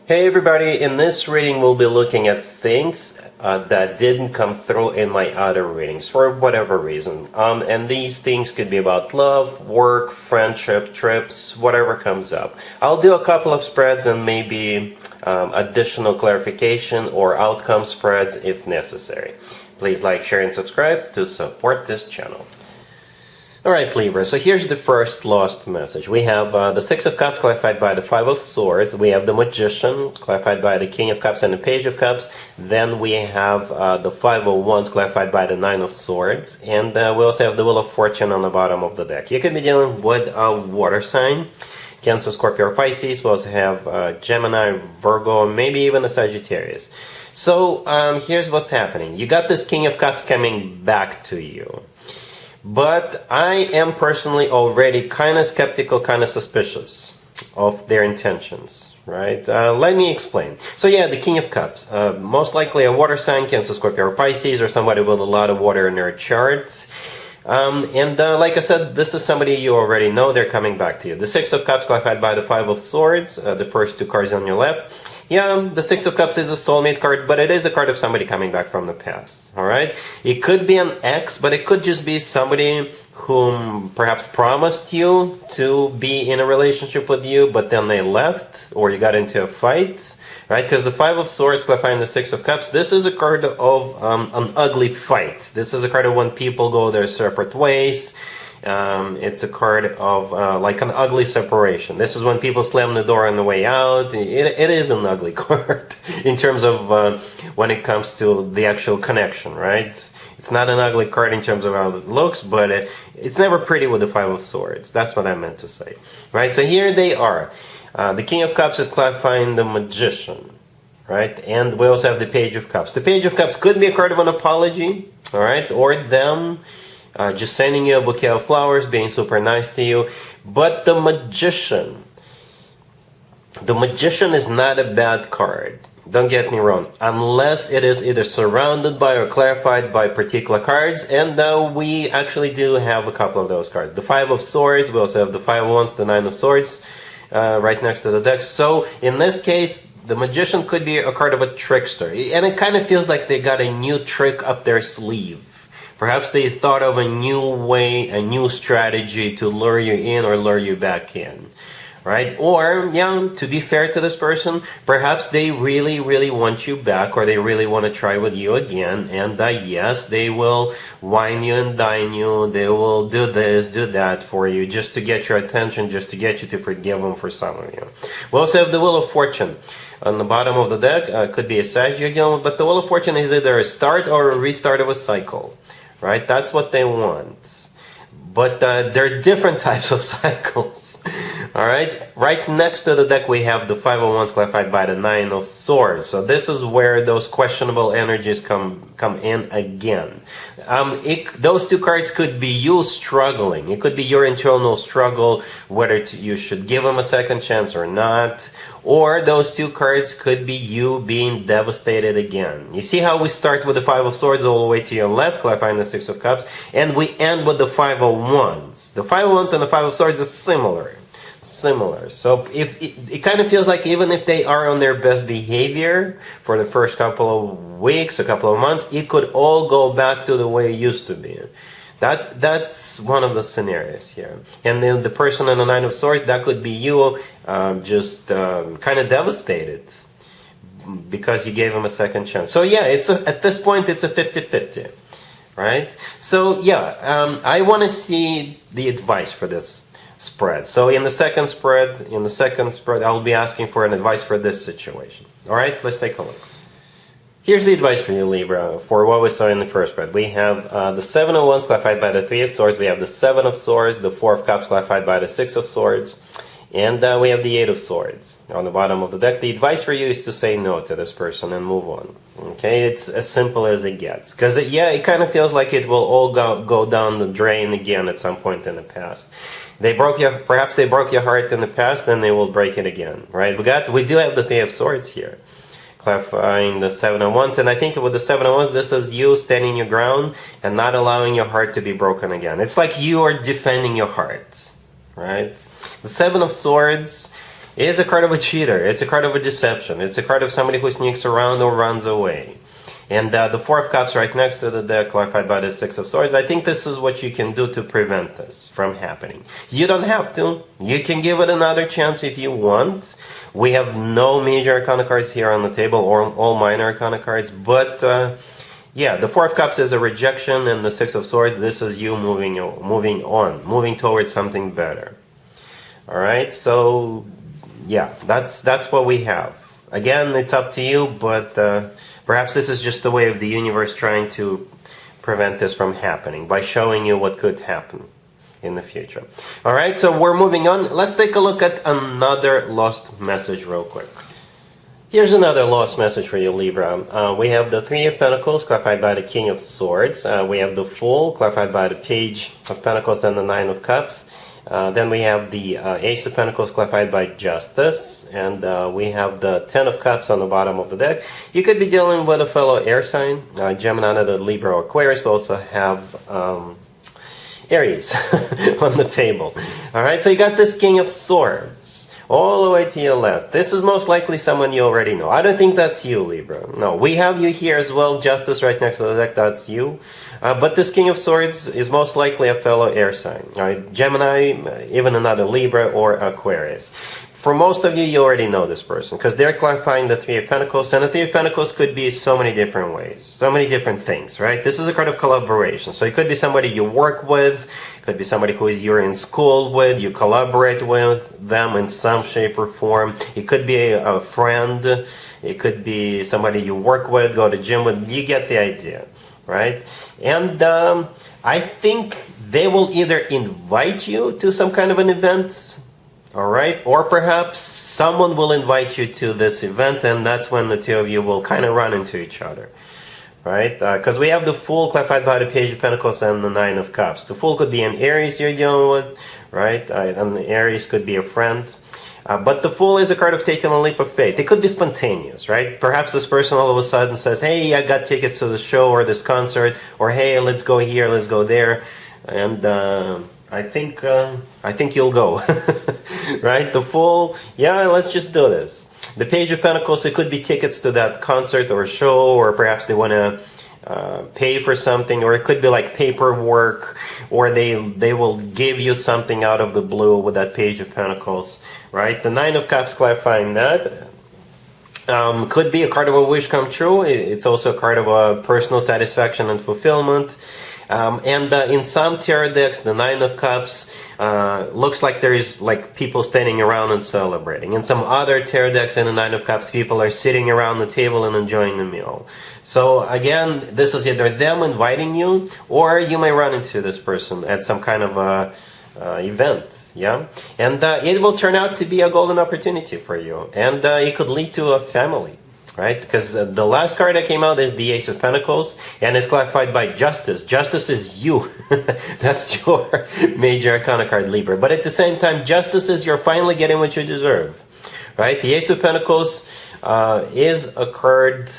Hey everybody, in this reading we'll be looking at things that didn't come through in my other readings for whatever reason. And these things could be about love, work, friendship, trips, whatever comes up. I'll do a couple of spreads and maybe additional clarification or outcome spreads if necessary. Please like, share, and subscribe to support this channel. Alright, Libra, so here's the first lost message. We have the Six of Cups clarified by the Five of Swords. We have the Magician clarified by the King of Cups and the Page of Cups. Then we have the Five of Wands clarified by the Nine of Swords. And we also have the Wheel of Fortune on the bottom of the deck. You could be dealing with a water sign. Cancer, Scorpio, or Pisces. We also have Gemini, Virgo, maybe even a Sagittarius. So here's what's happening. You got this King of Cups coming back to you. But I am personally already kind of skeptical, kind of suspicious of their intentions, right? Let me explain. So yeah, the King of Cups, most likely a water sign, Cancer, Scorpio, or Pisces, or somebody with a lot of water in their charts. Like I said, this is somebody you already know. They're coming back to you. The Six of Cups clarified by the Five of Swords, the first two cards on your left. Yeah, the Six of Cups is a soulmate card, but it is a card of somebody coming back from the past, alright? It could be an ex, but it could just be somebody whom perhaps promised you to be in a relationship with you, but then they left, or you got into a fight, right? Because the Five of Swords clarifying the Six of Cups, this is a card of an ugly fight. This is a card of when people go their separate ways. It's a card of like an ugly separation. This is when people slam the door on the way out. It is an ugly card in terms of when it comes to the actual connection, right? It's not an ugly card in terms of how it looks, but it's never pretty with the Five of Swords. That's what I meant to say, right? So here they are. The King of Cups is clarifying the Magician, right? And we also have the Page of Cups. The Page of Cups could be a card of an apology, all right? Or them just sending you a bouquet of flowers, being super nice to you. But the Magician is not a bad card. Don't get me wrong. Unless it is either surrounded by or clarified by particular cards. And we actually do have a couple of those cards. The Five of Swords, we also have the Five of Wands, the Nine of Swords, right next to the deck. So in this case, the Magician could be a card of a trickster. And it kind of feels like they got a new trick up their sleeve. Perhaps they thought of a new way, a new strategy to lure you in or lure you back in, right? Or, yeah, to be fair to this person, perhaps they really, really want you back, or they really want to try with you again. And yes, they will wine you and dine you. They will do this, do that for you, just to get your attention, just to get you to forgive them for some of you. We also have the Wheel of Fortune. On the bottom of the deck, could be a Sag you're dealing with, but the Wheel of Fortune is either a start or a restart of a cycle. Right? That's what they want. But there are different types of cycles. Alright? Right next to the deck we have the Five of Wands clarified by the Nine of Swords. So this is where those questionable energies come in again. Those two cards could be you struggling. It could be your internal struggle, whether you should give them a second chance or not. Or those two cards could be you being devastated again. You see how we start with the Five of Swords all the way to your left, clarifying the Six of Cups, and we end with the Five of Wands. The Five of Wands and the Five of Swords are similar. So if it kind of feels like even if they are on their best behavior for the first couple of weeks, a couple of months, it could all go back to the way it used to be. That's one of the scenarios here. And then the person on the Nine of Swords, that could be you just kind of devastated because you gave him a second chance. So yeah, at this point it's a 50-50, right? So yeah, I want to see the advice for this spread. So in the second spread, I'll be asking for an advice for this situation. All right, let's take a look. Here's the advice for you, Libra, for what we saw in the first spread. We have the Seven of Wands clarified by the Three of Swords. We have the Seven of Swords, the Four of Cups clarified by the Six of Swords. And we have the Eight of Swords on the bottom of the deck. The advice for you is to say no to this person and move on. Okay, it's as simple as it gets. Because, it kind of feels like it will all go down the drain again at some point in the past. Perhaps they broke your heart in the past, and they will break it again, right? We do have the Three of Swords here, clarifying the Seven of Wands, and I think with the Seven of Wands, this is you standing your ground and not allowing your heart to be broken again. It's like you are defending your heart, right? The Seven of Swords It is a card of a cheater. It's a card of a deception. It's a card of somebody who sneaks around or runs away. And the Four of Cups right next to the deck, clarified by the Six of Swords. I think this is what you can do to prevent this from happening. You don't have to. You can give it another chance if you want. We have no major arcana cards here on the table, or all minor arcana cards. But yeah, the Four of Cups is a rejection, and the Six of Swords, this is you moving on, moving towards something better. All right, so yeah, that's what we have. Again, it's up to you, but perhaps this is just the way of the universe trying to prevent this from happening by showing you what could happen in the future. All right, so we're moving on. Let's take a look at another lost message real quick. Here's another lost message for you, Libra. We have the Three of Pentacles, clarified by the King of Swords. We have the Fool, clarified by the Page of Pentacles and the Nine of Cups. Then we have the Ace of Pentacles, clarified by Justice. And we have the Ten of Cups on the bottom of the deck. You could be dealing with a fellow air sign, Gemini, the Libra, or Aquarius. We also have Aries on the table. All right, so you got this King of Swords all the way to your left. This is most likely someone you already know. I don't think that's you, Libra. No, we have you here as well. Justice right next to the deck, that's you. But this King of Swords is most likely a fellow air sign. All right, Gemini, even another Libra or Aquarius. For most of you, you already know this person because they're clarifying the Three of Pentacles, and the Three of Pentacles could be so many different ways, so many different things, right? This is a card of collaboration. So it could be somebody you work with, it could be somebody who you're in school with, you collaborate with them in some shape or form. It could be a friend, it could be somebody you work with, go to gym with. You get the idea, right? And I think they will either invite you to some kind of an event, all right, or perhaps someone will invite you to this event, and that's when the two of you will kind of run into each other, right? Because we have the Fool clarified by the Page of Pentacles and the Nine of Cups. The Fool could be an Aries you're dealing with, right? And the Aries could be a friend. But the Fool is a card of taking a leap of faith. It could be spontaneous, right? Perhaps this person all of a sudden says, hey, I got tickets to the show or this concert, or hey, let's go here, let's go there. And I think you'll go, right? The Fool, yeah, let's just do this. The Page of Pentacles, it could be tickets to that concert or show, or perhaps they want to pay for something, or it could be like paperwork, or they will give you something out of the blue with that Page of Pentacles, right? The Nine of Cups clarifying that. Could be a card of a wish come true. It's also a card of a personal satisfaction and fulfillment. And in some tarot decks, the Nine of Cups looks like there is like people standing around and celebrating. In some other tarot decks in the Nine of Cups, people are sitting around the table and enjoying the meal. So again, this is either them inviting you, or you may run into this person at some kind of a event, yeah? And it will turn out to be a golden opportunity for you. And it could lead to a family. Right? Because the last card that came out is the Ace of Pentacles, and it's clarified by Justice. Justice is you. That's your major arcana card, Libra. But at the same time, Justice is you're finally getting what you deserve. Right? The Ace of Pentacles is a card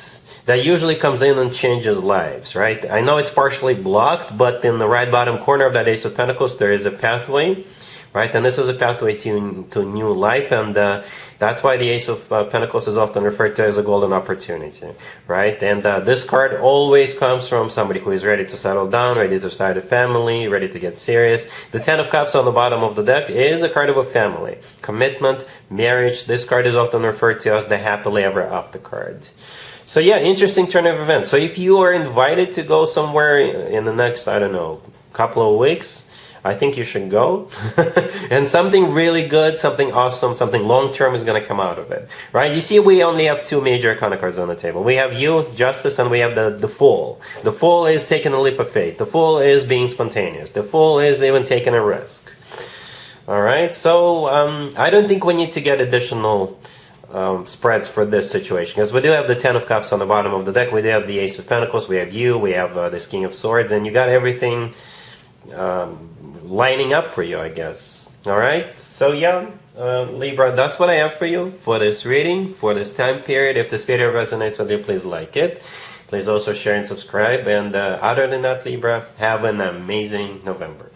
that usually comes in and changes lives, right? I know it's partially blocked, but in the right bottom corner of that Ace of Pentacles, there is a pathway, right? And this is a pathway to new life, and that's why the Ace of Pentacles is often referred to as a golden opportunity, right? And this card always comes from somebody who is ready to settle down, ready to start a family, ready to get serious. The Ten of Cups on the bottom of the deck is a card of a family, commitment, marriage. This card is often referred to as the happily ever after card. So yeah, interesting turn of events. So if you are invited to go somewhere in the next, I don't know, couple of weeks, I think you should go. And something really good, something awesome, something long-term is going to come out of it. Right? You see, we only have two major arcana cards on the table. We have you, Justice, and we have the Fool. The Fool is taking a leap of faith. The Fool is being spontaneous. The Fool is even taking a risk. All right? So I don't think we need to get additional spreads for this situation, because we do have the Ten of Cups on the bottom of the deck. We do have the Ace of Pentacles. We have you. We have this King of Swords. And you got everything lining up for you, I guess. All right, so yeah, Libra, that's what I have for you for this reading, for this time period. If this video resonates with you, please like it. Please also share and subscribe. And other than that, Libra, have an amazing November.